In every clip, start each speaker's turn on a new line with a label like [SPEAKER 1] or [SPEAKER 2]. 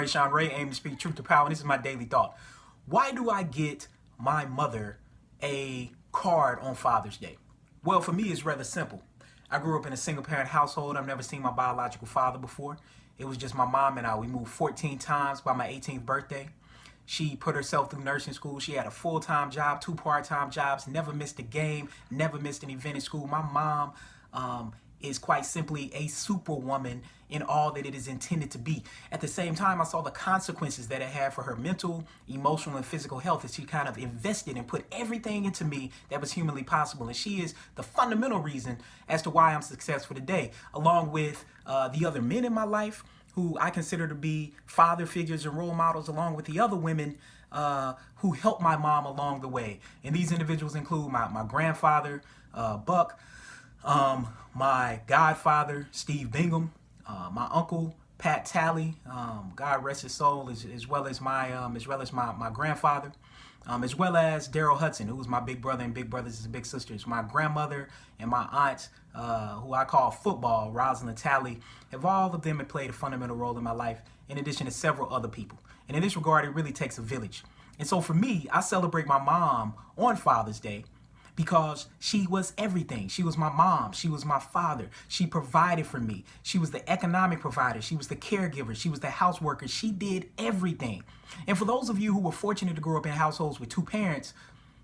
[SPEAKER 1] Rayshawn Ray, aim to speak truth to power, and this is my daily thought. Why do I get my mother a card on Father's Day? Well, for me, it's rather simple. I grew up in a single-parent household. I've never seen my biological father before. It was just my mom and I. We moved 14 times by my 18th birthday. She put herself through nursing school. She had a full-time job, 2 part-time jobs, never missed a game, never missed an event in school. My mom is quite simply a superwoman in all that it is intended to be. At the same time, I saw the consequences that it had for her mental, emotional, and physical health as she kind of invested and put everything into me that was humanly possible. And she is the fundamental reason as to why I'm successful today, along with the other men in my life who I consider to be father figures and role models, along with the other women who helped my mom along the way. And these individuals include my grandfather, Buck, my godfather, Steve Bingham, my uncle, Pat Talley, God rest his soul, as well as my grandfather, as well as Daryl Hudson, who was my big brother and big brothers and big sisters. My grandmother and my aunt, who I call football, Rosalind Talley, all of them have played a fundamental role in my life, in addition to several other people. And in this regard, it really takes a village. And so for me, I celebrate my mom on Father's Day because she was everything. She was my mom. She was my father. She provided for me. She was the economic provider. She was the caregiver. She was the house worker. She did everything. And for those of you who were fortunate to grow up in households with 2 parents,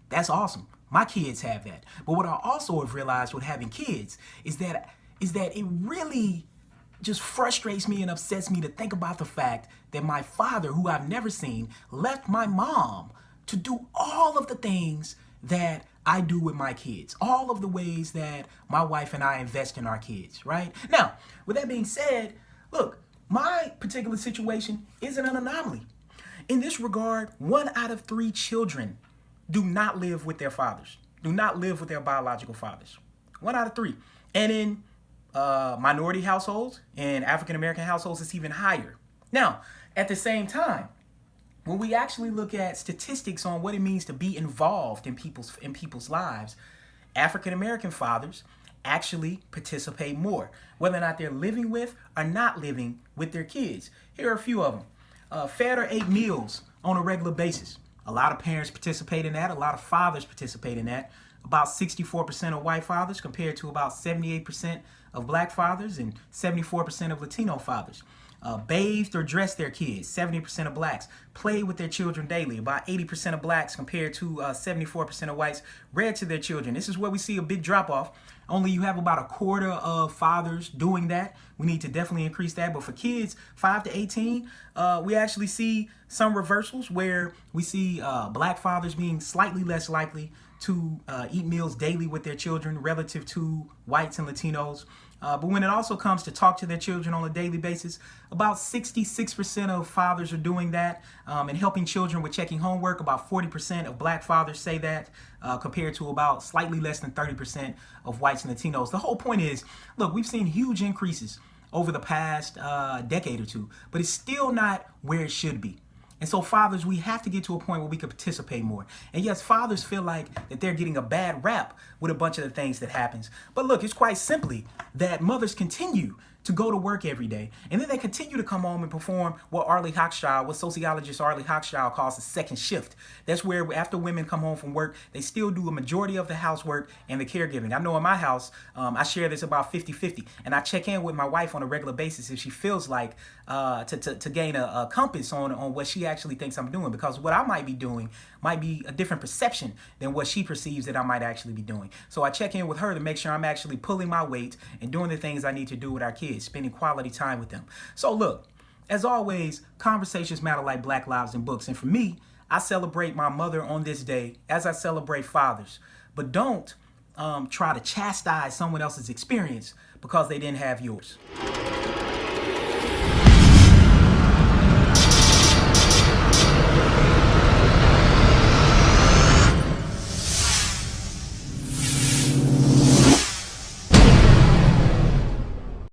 [SPEAKER 1] that's awesome. My kids have that. But what I also have realized with having kids is that it really just frustrates me and upsets me to think about the fact that my father, who I've never seen, left my mom to do all of the things that I do with my kids, all of the ways that my wife and I invest in our kids, right? Now, with that being said, look, my particular situation isn't an anomaly. In this regard, 1 out of 3 children do not live with their fathers, do not live with their biological fathers. 1 out of 3. And in minority households and African-American households, it's even higher. Now, at the same time, when we actually look at statistics on what it means to be involved in people's lives, African-American fathers actually participate more, whether or not they're living with or not living with their kids. Here are a few of them. Fed or ate meals on a regular basis. A lot of parents participate in that. A lot of fathers participate in that. About 64% of white fathers compared to about 78% of black fathers and 74% of Latino fathers. Bathed or dressed their kids, 70% of blacks. Played with their children daily, about 80% of blacks compared to 74% of whites. Read to their children. This is where we see a big drop off. Only you have about 1/4 of fathers doing that. We need to definitely increase that. But for kids 5 to 18, we actually see some reversals where we see black fathers being slightly less likely to eat meals daily with their children relative to whites and Latinos. But when it also comes to talk to their children on a daily basis, about 66% of fathers are doing that and helping children with checking homework. About 40% of black fathers say that compared to about slightly less than 30% of whites and Latinos. The whole point is, look, we've seen huge increases over the past decade or 2, but it's still not where it should be. And so fathers, we have to get to a point where we can participate more. And yes, fathers feel like that they're getting a bad rap with a bunch of the things that happens. But look, it's quite simply that mothers continue to go to work every day. And then they continue to come home and perform what sociologist Arlie Hochschild calls a second shift. That's where after women come home from work, they still do a majority of the housework and the caregiving. I know in my house, I share this about 50-50. And I check in with my wife on a regular basis if she feels like to gain a compass on what she actually thinks I'm doing. Because what I might be doing might be a different perception than what she perceives that I might actually be doing. So I check in with her to make sure I'm actually pulling my weight and doing the things I need to do with our kids, spending quality time with them. So look, as always, conversations matter like Black Lives in Books. And for me, I celebrate my mother on this day as I celebrate fathers. But don't try to chastise someone else's experience because they didn't have yours.